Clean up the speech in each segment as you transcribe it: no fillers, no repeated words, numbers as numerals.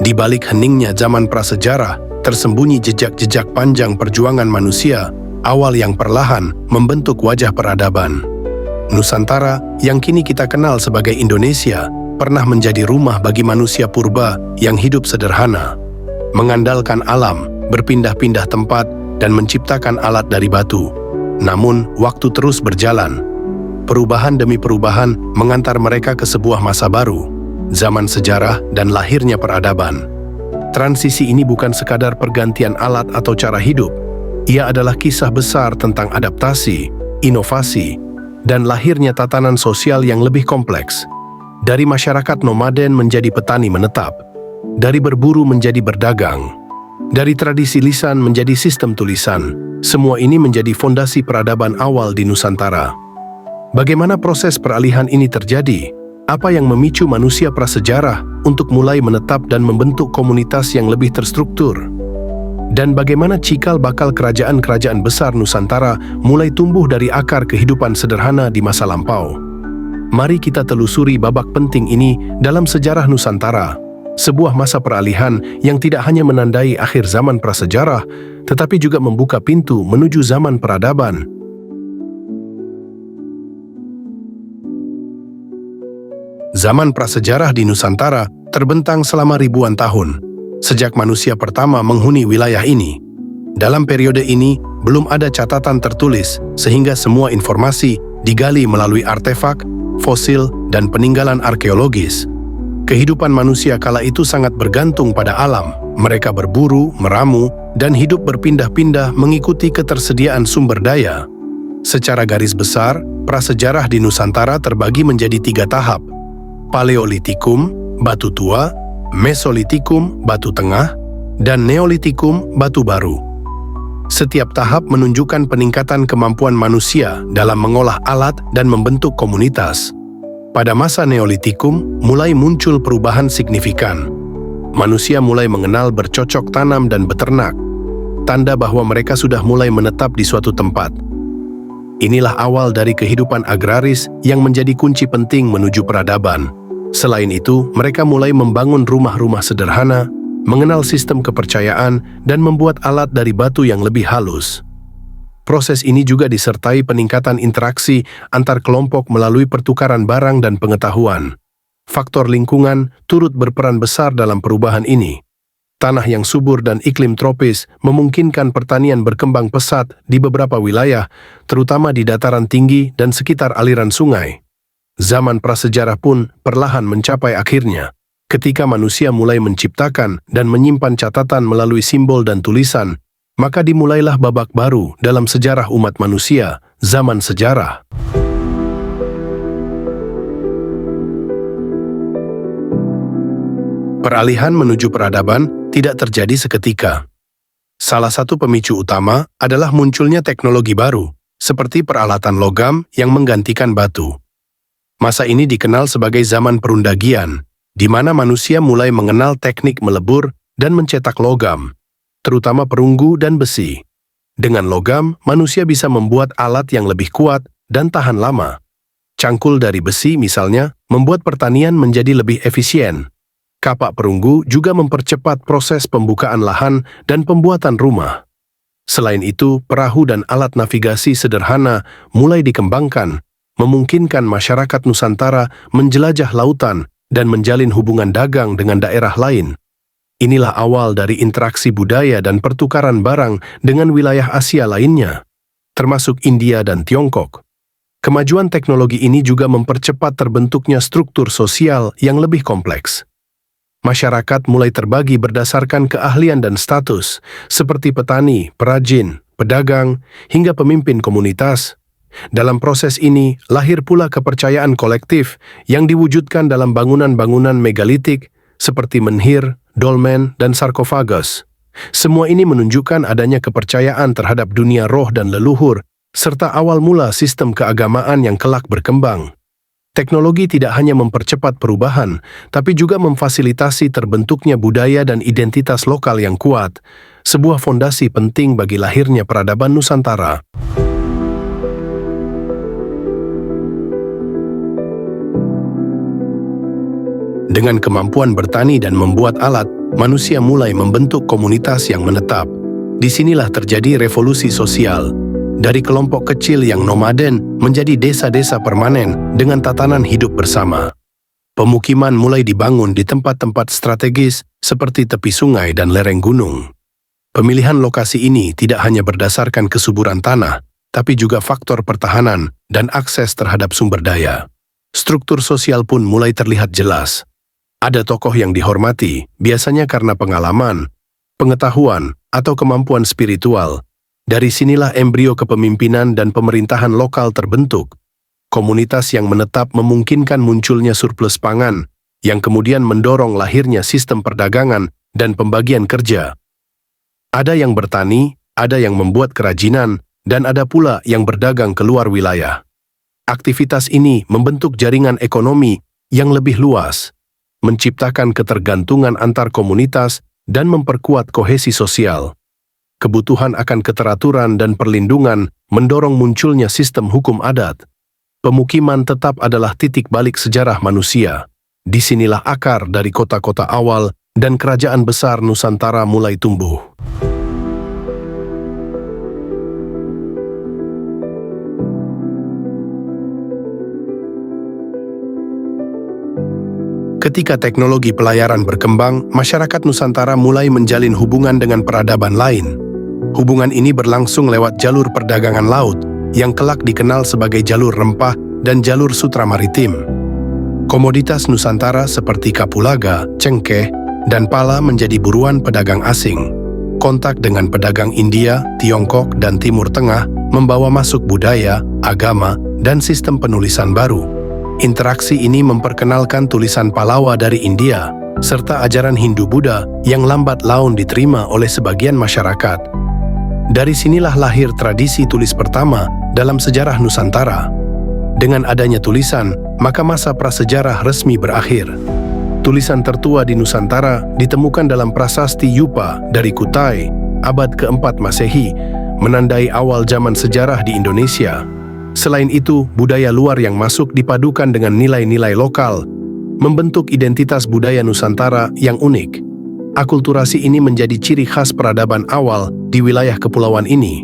Di balik heningnya zaman prasejarah, tersembunyi jejak-jejak panjang perjuangan manusia, awal yang perlahan membentuk wajah peradaban. Nusantara, yang kini kita kenal sebagai Indonesia, pernah menjadi rumah bagi manusia purba yang hidup sederhana, mengandalkan alam, berpindah-pindah tempat, dan menciptakan alat dari batu. Namun, waktu terus berjalan. Perubahan demi perubahan mengantar mereka ke sebuah masa baru, zaman sejarah dan lahirnya peradaban. Transisi ini bukan sekadar pergantian alat atau cara hidup. Ia adalah kisah besar tentang adaptasi, inovasi, dan lahirnya tatanan sosial yang lebih kompleks. Dari masyarakat nomaden menjadi petani menetap, dari berburu menjadi berdagang, dari tradisi lisan menjadi sistem tulisan, semua ini menjadi fondasi peradaban awal di Nusantara. Bagaimana proses peralihan ini terjadi? Apa yang memicu manusia prasejarah untuk mulai menetap dan membentuk komunitas yang lebih terstruktur? Dan bagaimana cikal bakal kerajaan-kerajaan besar Nusantara mulai tumbuh dari akar kehidupan sederhana di masa lampau? Mari kita telusuri babak penting ini dalam sejarah Nusantara, sebuah masa peralihan yang tidak hanya menandai akhir zaman prasejarah, tetapi juga membuka pintu menuju zaman peradaban. Zaman prasejarah di Nusantara terbentang selama ribuan tahun, sejak manusia pertama menghuni wilayah ini. Dalam periode ini, belum ada catatan tertulis, sehingga semua informasi digali melalui artefak, fosil, dan peninggalan arkeologis. Kehidupan manusia kala itu sangat bergantung pada alam. Mereka berburu, meramu, dan hidup berpindah-pindah mengikuti ketersediaan sumber daya. Secara garis besar, prasejarah di Nusantara terbagi menjadi 3 tahap: Paleolitikum, batu tua, Mesolitikum, batu tengah, dan Neolitikum, batu baru. Setiap tahap menunjukkan peningkatan kemampuan manusia dalam mengolah alat dan membentuk komunitas. Pada masa Neolitikum, mulai muncul perubahan signifikan. Manusia mulai mengenal bercocok tanam dan beternak, tanda bahwa mereka sudah mulai menetap di suatu tempat. Inilah awal dari kehidupan agraris yang menjadi kunci penting menuju peradaban. Selain itu, mereka mulai membangun rumah-rumah sederhana, mengenal sistem kepercayaan, dan membuat alat dari batu yang lebih halus. Proses ini juga disertai peningkatan interaksi antar kelompok melalui pertukaran barang dan pengetahuan. Faktor lingkungan turut berperan besar dalam perubahan ini. Tanah yang subur dan iklim tropis memungkinkan pertanian berkembang pesat di beberapa wilayah, terutama di dataran tinggi dan sekitar aliran sungai. Zaman prasejarah pun perlahan mencapai akhirnya, ketika manusia mulai menciptakan dan menyimpan catatan melalui simbol dan tulisan, maka dimulailah babak baru dalam sejarah umat manusia, zaman sejarah. Peralihan menuju peradaban tidak terjadi seketika. Salah satu pemicu utama adalah munculnya teknologi baru, seperti peralatan logam yang menggantikan batu. Masa ini dikenal sebagai zaman perundagian, di mana manusia mulai mengenal teknik melebur dan mencetak logam, terutama perunggu dan besi. Dengan logam, manusia bisa membuat alat yang lebih kuat dan tahan lama. Cangkul dari besi misalnya membuat pertanian menjadi lebih efisien. Kapak perunggu juga mempercepat proses pembukaan lahan dan pembuatan rumah. Selain itu, perahu dan alat navigasi sederhana mulai dikembangkan, memungkinkan masyarakat Nusantara menjelajah lautan dan menjalin hubungan dagang dengan daerah lain. Inilah awal dari interaksi budaya dan pertukaran barang dengan wilayah Asia lainnya, termasuk India dan Tiongkok. Kemajuan teknologi ini juga mempercepat terbentuknya struktur sosial yang lebih kompleks. Masyarakat mulai terbagi berdasarkan keahlian dan status, seperti petani, perajin, pedagang, hingga pemimpin komunitas. Dalam proses ini, lahir pula kepercayaan kolektif yang diwujudkan dalam bangunan-bangunan megalitik seperti menhir, dolmen, dan sarkofagus. Semua ini menunjukkan adanya kepercayaan terhadap dunia roh dan leluhur, serta awal mula sistem keagamaan yang kelak berkembang. Teknologi tidak hanya mempercepat perubahan, tapi juga memfasilitasi terbentuknya budaya dan identitas lokal yang kuat, sebuah fondasi penting bagi lahirnya peradaban Nusantara. Dengan kemampuan bertani dan membuat alat, manusia mulai membentuk komunitas yang menetap. Disinilah terjadi revolusi sosial. Dari kelompok kecil yang nomaden menjadi desa-desa permanen dengan tatanan hidup bersama. Pemukiman mulai dibangun di tempat-tempat strategis seperti tepi sungai dan lereng gunung. Pemilihan lokasi ini tidak hanya berdasarkan kesuburan tanah, tapi juga faktor pertahanan dan akses terhadap sumber daya. Struktur sosial pun mulai terlihat jelas. Ada tokoh yang dihormati, biasanya karena pengalaman, pengetahuan, atau kemampuan spiritual. Dari sinilah embrio kepemimpinan dan pemerintahan lokal terbentuk. Komunitas yang menetap memungkinkan munculnya surplus pangan, yang kemudian mendorong lahirnya sistem perdagangan dan pembagian kerja. Ada yang bertani, ada yang membuat kerajinan, dan ada pula yang berdagang keluar wilayah. Aktivitas ini membentuk jaringan ekonomi yang lebih luas, menciptakan ketergantungan antar komunitas, dan memperkuat kohesi sosial. Kebutuhan akan keteraturan dan perlindungan mendorong munculnya sistem hukum adat. Pemukiman tetap adalah titik balik sejarah manusia. Disinilah akar dari kota-kota awal dan kerajaan besar Nusantara mulai tumbuh. Ketika teknologi pelayaran berkembang, masyarakat Nusantara mulai menjalin hubungan dengan peradaban lain. Hubungan ini berlangsung lewat jalur perdagangan laut, yang kelak dikenal sebagai jalur rempah dan jalur sutra maritim. Komoditas Nusantara seperti kapulaga, cengkeh, dan pala menjadi buruan pedagang asing. Kontak dengan pedagang India, Tiongkok, dan Timur Tengah membawa masuk budaya, agama, dan sistem penulisan baru. Interaksi ini memperkenalkan tulisan Pallava dari India, serta ajaran Hindu-Buddha yang lambat laun diterima oleh sebagian masyarakat. Dari sinilah lahir tradisi tulis pertama dalam sejarah Nusantara. Dengan adanya tulisan, maka masa prasejarah resmi berakhir. Tulisan tertua di Nusantara ditemukan dalam prasasti Yupa dari Kutai, abad ke-4 Masehi, menandai awal zaman sejarah di Indonesia. Selain itu, budaya luar yang masuk dipadukan dengan nilai-nilai lokal, membentuk identitas budaya Nusantara yang unik. Akulturasi ini menjadi ciri khas peradaban awal di wilayah kepulauan ini.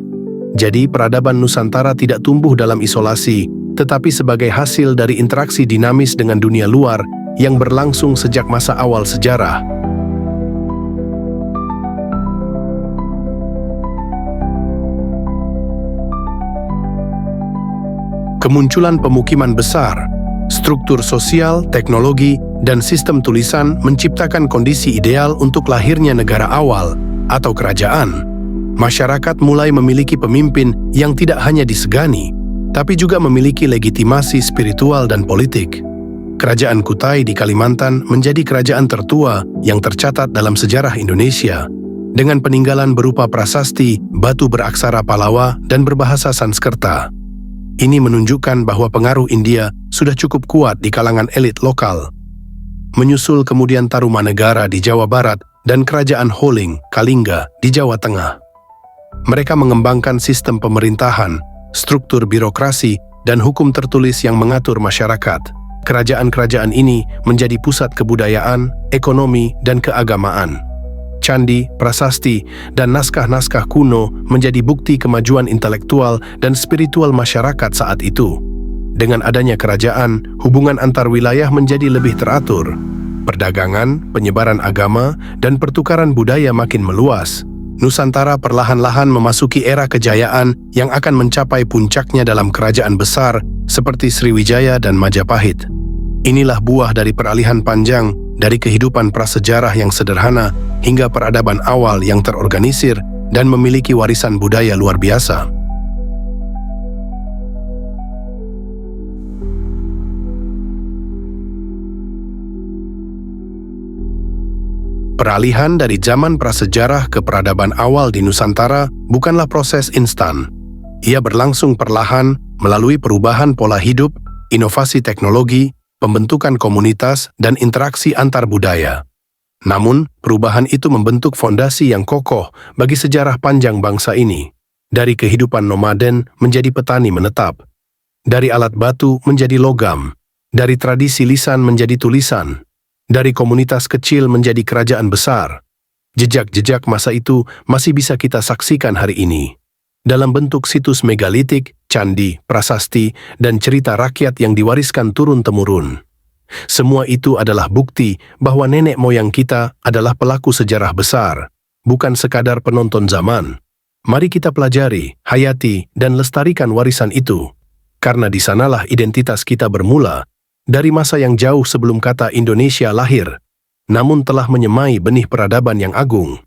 Jadi, peradaban Nusantara tidak tumbuh dalam isolasi, tetapi sebagai hasil dari interaksi dinamis dengan dunia luar yang berlangsung sejak masa awal sejarah. Kemunculan pemukiman besar, struktur sosial, teknologi, dan sistem tulisan menciptakan kondisi ideal untuk lahirnya negara awal atau kerajaan. Masyarakat mulai memiliki pemimpin yang tidak hanya disegani, tapi juga memiliki legitimasi spiritual dan politik. Kerajaan Kutai di Kalimantan menjadi kerajaan tertua yang tercatat dalam sejarah Indonesia, dengan peninggalan berupa prasasti, batu beraksara Pallava, dan berbahasa Sanskerta. Ini menunjukkan bahwa pengaruh India sudah cukup kuat di kalangan elit lokal. Menyusul kemudian Tarumanegara di Jawa Barat dan Kerajaan Holing, Kalingga di Jawa Tengah. Mereka mengembangkan sistem pemerintahan, struktur birokrasi, dan hukum tertulis yang mengatur masyarakat. Kerajaan-kerajaan ini menjadi pusat kebudayaan, ekonomi, dan keagamaan. Candi, prasasti, dan naskah-naskah kuno menjadi bukti kemajuan intelektual dan spiritual masyarakat saat itu. Dengan adanya kerajaan, hubungan antar wilayah menjadi lebih teratur. Perdagangan, penyebaran agama, dan pertukaran budaya makin meluas. Nusantara perlahan-lahan memasuki era kejayaan yang akan mencapai puncaknya dalam kerajaan besar seperti Sriwijaya dan Majapahit. Inilah buah dari peralihan panjang dari kehidupan prasejarah yang sederhana hingga peradaban awal yang terorganisir dan memiliki warisan budaya luar biasa. Peralihan dari zaman prasejarah ke peradaban awal di Nusantara bukanlah proses instan. Ia berlangsung perlahan melalui perubahan pola hidup, inovasi teknologi, pembentukan komunitas, dan interaksi antar budaya. Namun, perubahan itu membentuk fondasi yang kokoh bagi sejarah panjang bangsa ini. Dari kehidupan nomaden menjadi petani menetap. Dari alat batu menjadi logam. Dari tradisi lisan menjadi tulisan. Dari komunitas kecil menjadi kerajaan besar. Jejak-jejak masa itu masih bisa kita saksikan hari ini. Dalam bentuk situs megalitik, candi, prasasti, dan cerita rakyat yang diwariskan turun-temurun. Semua itu adalah bukti bahwa nenek moyang kita adalah pelaku sejarah besar, bukan sekadar penonton zaman. Mari kita pelajari, hayati, dan lestarikan warisan itu. Karena di sanalah identitas kita bermula, dari masa yang jauh sebelum kata Indonesia lahir, namun telah menyemai benih peradaban yang agung.